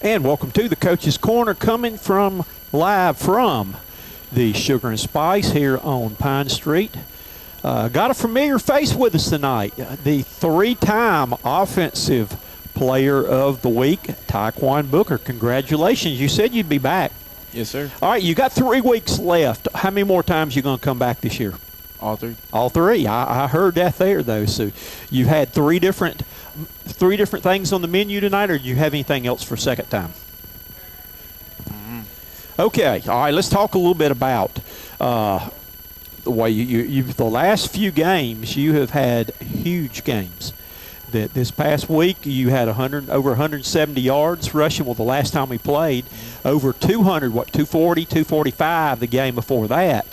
And welcome to the Coach's Corner, coming from live from the Sugar and Spice here on Pine Street. Got a familiar face with us tonight, the three-time offensive player of the week, Tyqwon Booker. Congratulations. You said you'd be back. Yes, sir. All right, you got 3 weeks left. How many more times you going to come back this year? All three. All three. I heard that there, though. So you've had three different things on the menu tonight, or do you have anything else for second time? Okay. All right, let's talk a little bit about the way the last few games you have had huge games. That this past week you had over 170 yards rushing. Well, the last time we played, over 200, 240, 245 the game before that.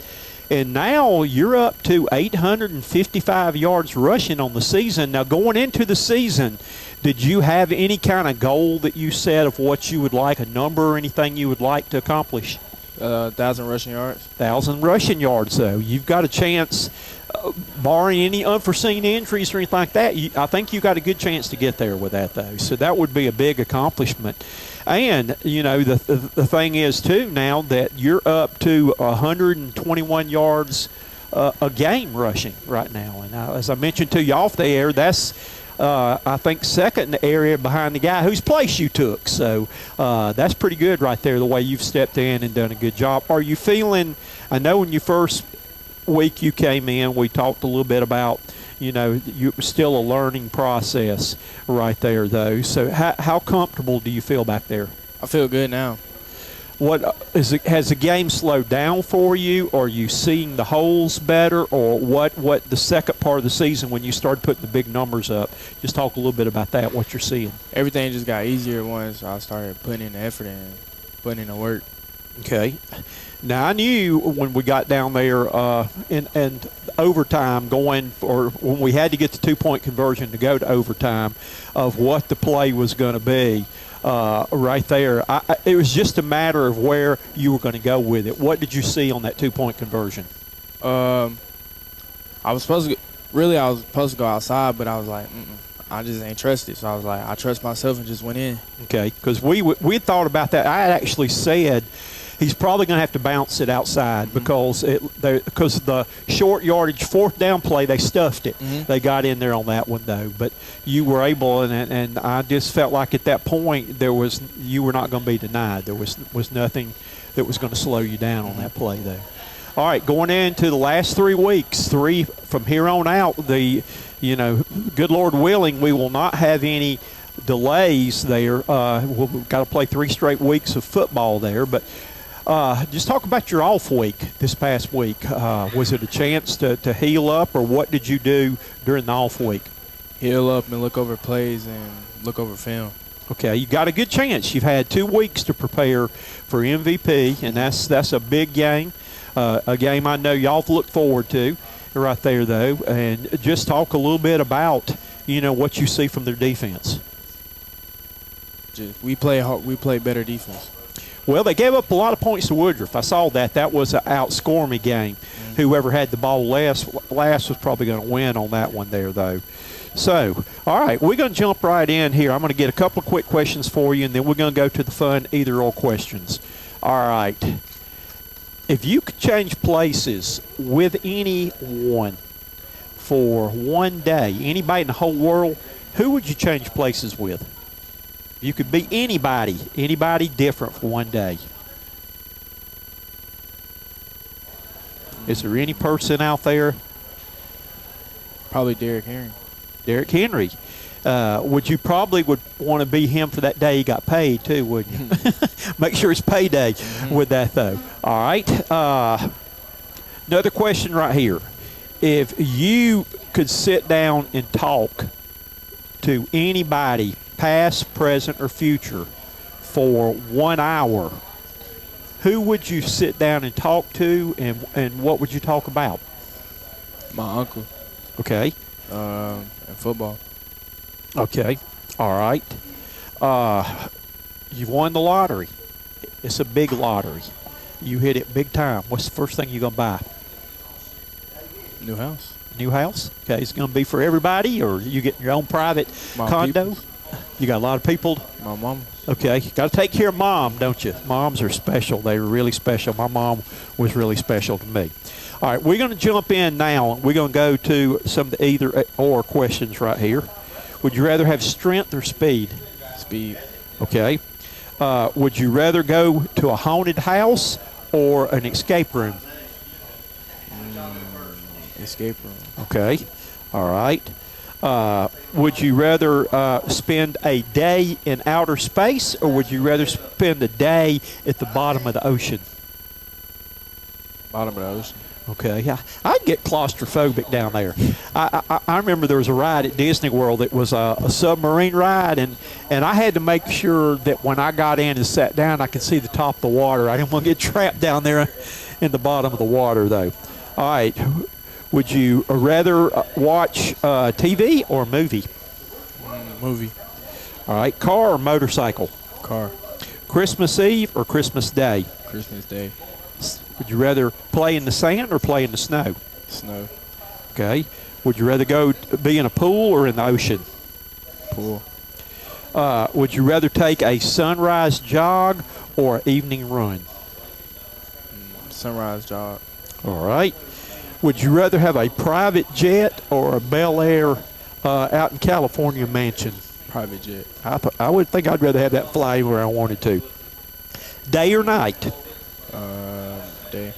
And now you're up to 855 yards rushing on the season. Now, going into the season, did you have any kind of goal that you set of what you would like, a number or anything you would like to accomplish? 1,000 rushing yards. 1,000 rushing yards, though. You've got a chance, barring any unforeseen injuries or anything like that, I think you got a good chance to get there with that, though. So that would be a big accomplishment. And, you know, the thing is, too, now that you're up to 121 yards a game rushing right now. And as I mentioned to you off the air, that's, I think, second in the area behind the guy whose place you took. So that's pretty good right there, the way you've stepped in and done a good job. Are you feeling, I know when you first week you came in, we talked a little bit about, you know, it was still a learning process right there, though. So how comfortable do you feel back there? I feel good now. Has the game slowed down for you? Or are you seeing the holes better? Or what the second part of the season when you started putting the big numbers up? Just talk a little bit about that, what you're seeing. Everything just got easier once I started putting in the effort and putting in the work. Okay. Now, I knew when we got down there in overtime or when we had to get the two-point conversion to go to overtime of what the play was going to be right there. It was just a matter of where you were going to go with it. What did you see on that two-point conversion? I was supposed to go outside, but I was like, I just ain't trusted. So I was like, I trust myself and just went in. Okay, because we thought about that. I had actually said he's probably going to have to bounce it outside because the short yardage fourth down play, they stuffed it. They got in there on that one, though. But you were able, and I just felt like at that point you were not going to be denied. There was nothing that was going to slow you down on that play, though. All right, going into the last 3 weeks, from here on out, good Lord willing, we will not have any delays there. We've got to play 3 straight weeks of football there, but just talk about your off week this past week. Was it a chance to heal up, or what did you do during the off week? Heal up and look over plays and look over film. Okay, you got a good chance. You've had 2 weeks to prepare for MVP, and that's a big game, a game I know y'all look forward to right there, though. And just talk a little bit about, what you see from their defense. We play hard. We play better defense. Well, they gave up a lot of points to Woodruff. I saw that. That was an outscore me game. Whoever had the ball last was probably going to win on that one there, though. So, all right, we're going to jump right in here. I'm going to get a couple of quick questions for you, and then we're going to go to the fun either-or questions. All right. If you could change places with anyone for one day, anybody in the whole world, who would you change places with? You could be anybody different for one day. Is there any person out there? Probably Derrick Henry. Derrick Henry. Would you probably want to be him for that day he got paid too, wouldn't you? Make sure it's payday with that, though. All right. Another question right here. If you could sit down and talk to anybody, past, present, or future, for 1 hour, who would you sit down and talk to, and what would you talk about? My uncle. Okay. And football. Okay. All right. You've won the lottery. It's a big lottery. You hit it big time. What's the first thing you're going to buy? New house. New house? Okay. Is it going to be for everybody, or you get your own private My condo? peoples. You got a lot of people? My mom. Okay. Got to take care of mom, don't you? Moms are special. They're really special. My mom was really special to me. All right, we're going to jump in now. We're going to go to some of the either or questions right here. Would you rather have strength or speed? Speed. Okay. Would you rather go to a haunted house or an escape room? Escape room. Okay. All right. Would you rather spend a day in outer space, or would you rather spend a day at the bottom of the ocean? Bottom of the ocean. Okay, yeah, I'd get claustrophobic down there. I remember there was a ride at Disney World that was a submarine ride, and I had to make sure that when I got in and sat down, I could see the top of the water. I didn't want to get trapped down there in the bottom of the water, though. All right, would you rather watch TV or a movie? Movie. All right, car or motorcycle? Car. Christmas Eve or Christmas Day? Christmas Day. Would you rather play in the sand or play in the snow? Snow. Okay. Would you rather be in a pool or in the ocean? Pool. Would you rather take a sunrise jog or an evening run? Sunrise jog. All right. Would you rather have a private jet or a Bel Air out in California mansion? Private jet. I would think I'd rather have that fly where I wanted to. Day or night? Day.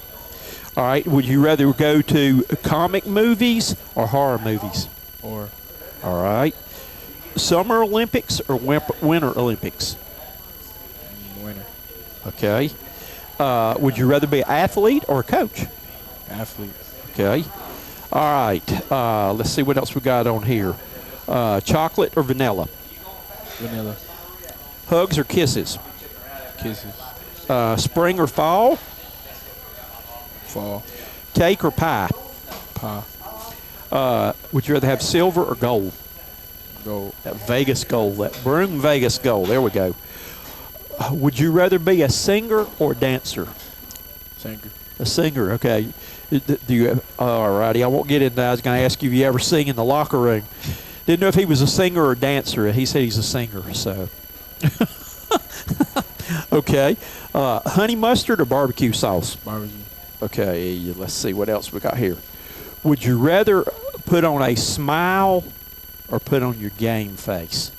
All right. Would you rather go to comic movies or horror movies? Or. All right. Summer Olympics or Winter Olympics? Winter. Okay. Would you rather be an athlete or a coach? Athlete. Okay. All right. Let's see what else we got on here. Chocolate or vanilla? Vanilla. Hugs or kisses? Kisses. Spring or fall? Fall. Cake or pie? Pie. Would you rather have silver or gold? Gold. That Vegas gold, that Broome Vegas gold. There we go. Would you rather be a singer or a dancer? Singer. A singer, okay. Do you? All righty. I won't get into that. I was going to ask you if you ever sing in the locker room. Didn't know if he was a singer or a dancer. He said he's a singer, so. Okay. Honey mustard or barbecue sauce? Barbecue. Okay, let's see what else we got here. Would you rather put on a smile or put on your game face?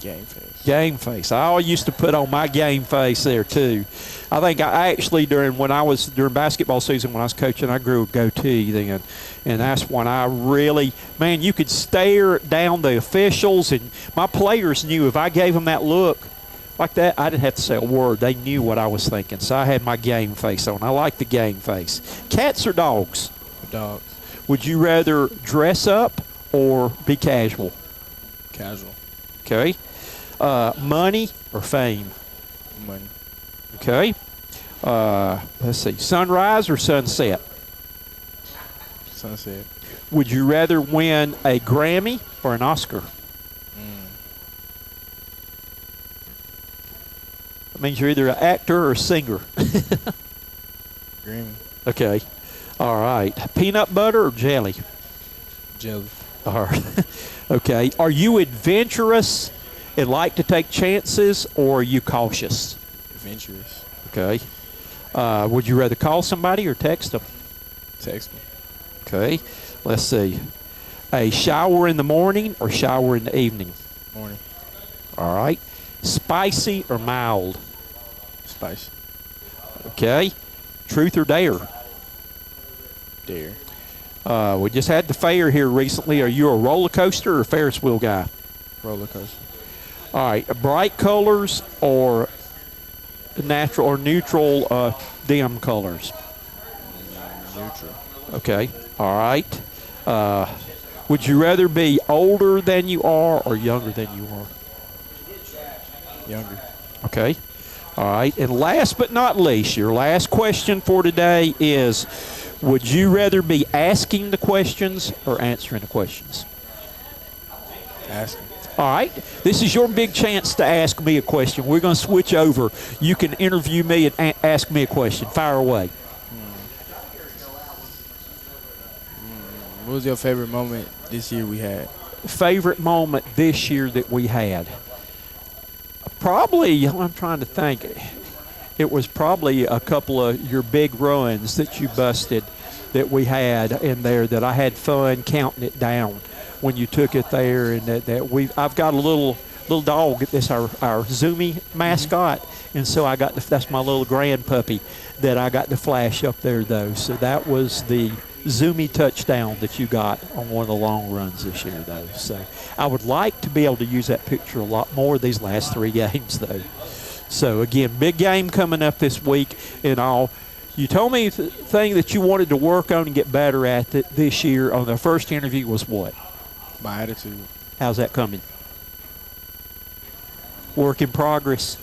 Game face. Game face. I always used to put on my game face there too. I think I actually during basketball season when I was coaching, I grew a goatee then, and that's when I really, man, you could stare down the officials, and my players knew if I gave them that look like that, I didn't have to say a word. They knew what I was thinking, so I had my game face on. I like the game face. Cats or dogs? Dogs. Would you rather dress up or be casual? Casual. Okay. Money or fame? Money. Okay. Let's see. Sunrise or sunset? Sunset. Would you rather win a Grammy or an Oscar? That means you're either an actor or a singer. Grammy. Okay. All right. Peanut butter or jelly? Jelly. All right. Okay. Are you adventurous and like to take chances, or are you cautious? Adventurous. Okay. Would you rather call somebody or text them? Text me. Okay. Let's see. A shower in the morning or shower in the evening? Morning. All right. Spicy or mild? Spicy. Okay. Truth or dare? Dare. We just had the fair here recently. Are you a roller coaster or Ferris wheel guy? Roller coaster. All right. Bright colors or natural or neutral dim colors? Neutral. Okay. All right. Would you rather be older than you are or younger than you are? Younger. Okay. All right. And last but not least, your last question for today is, would you rather be asking the questions or answering the questions? Asking. All right. This is your big chance to ask me a question. We're going to switch over. You can interview me and ask me a question. Fire away. What was your favorite moment this year we had? favorite moment this year that we had? Probably, I'm trying to think. It was probably a couple of your big runs that you busted that we had in there that I had fun counting it down when you took it there, and I've got a little dog. That's our Zoomy mascot, and so that's my little grand puppy that I got to flash up there though. So that was the Zoomy touchdown that you got on one of the long runs this year though. So I would like to be able to use that picture a lot more these last 3 games though. So again, big game coming up this week and all. You told me the thing that you wanted to work on and get better at this year on the first interview was what? My attitude. How's that coming? Work in progress.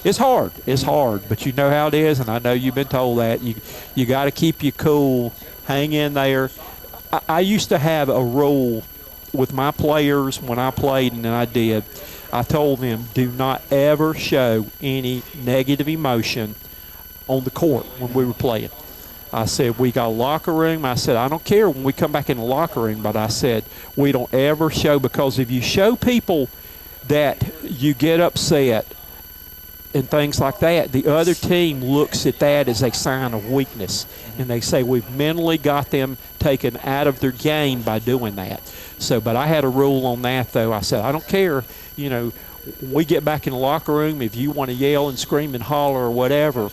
It's hard. It's hard, but you know how it is, and I know you've been told that. You got to keep you cool, hang in there. I used to have a rule with my players when I played, and I did. I told them, do not ever show any negative emotion on the court when we were playing. I said, we got a locker room. I said, I don't care when we come back in the locker room, but I said, we don't ever show, because if you show people that you get upset and things like that, the other team looks at that as a sign of weakness, and they say we've mentally got them taken out of their game by doing that. So, but I had a rule on that though. I said, I don't care, when we get back in the locker room, if you want to yell and scream and holler or whatever,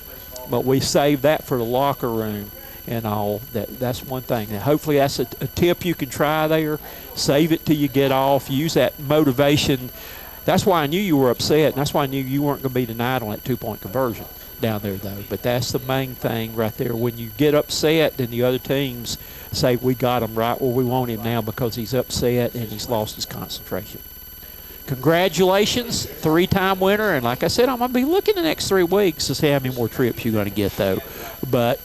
but we save that for the locker room and all. That's one thing. Now, hopefully that's a tip you can try there. Save it till you get off. Use that motivation. That's why I knew you were upset, and that's why I knew you weren't going to be denied on that 2-point conversion down there, though. But that's the main thing right there. When you get upset, then the other teams say, we got him right where we want him now because he's upset and he's lost his concentration. Congratulations, 3-time winner. And like I said, I'm going to be looking the next 3 weeks to see how many more trips you're going to get, though. But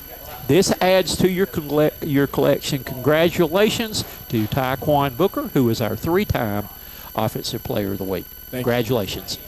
this adds to your collection. Congratulations to Tyqwon Booker, who is our 3-time Offensive Player of the Week. Congratulations.